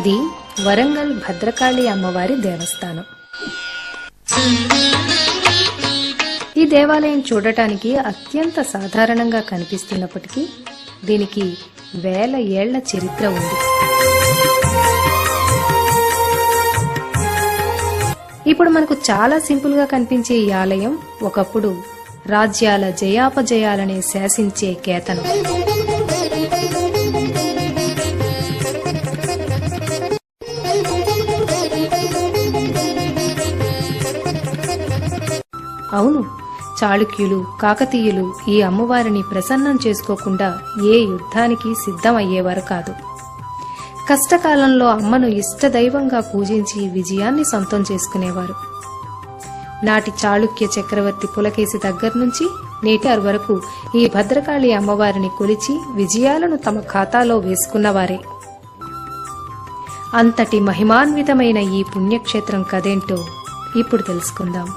ఇది వరంగల్ భద్రకాళి అమ్మవారి దేవస్థానం. ఈ దేవాలయం చూడటానికి అత్యంత సాధారణంగా కనిపిస్తున్నప్పటికీ దీనికి వేల ఏళ్ల చరిత్ర ఉంది. ఇప్పుడు మనకు చాలా సింపుల్ గా కనిపించే ఈ ఆలయం ఒకప్పుడు రాజ్యాల జయాపజయాలనే శాసించే కేతనం. అవును, చాళుక్యులు, కాకతీయులు ఈ అమ్మవారిని ప్రసన్నం చేసుకోకుండా ఏ యుద్ధానికి సిద్ధమయ్యేవారు కాదు. కష్టకాలంలో అమ్మను ఇష్టదైవంగా పూజించి విజయాన్ని సొంతం చేసుకునేవారు. నాటి చాళుక్య చక్రవర్తి పులకేశి దగ్గర్నుంచి నేటి వరకు ఈ భద్రకాళి అమ్మవారిని కొలిచి విజయాలను తమ ఖాతాలో వేసుకున్నవారే. అంతటి మహిమాన్వితమైన ఈ పుణ్యక్షేత్రం కదేంటో ఇప్పుడు తెలుసుకుందాం.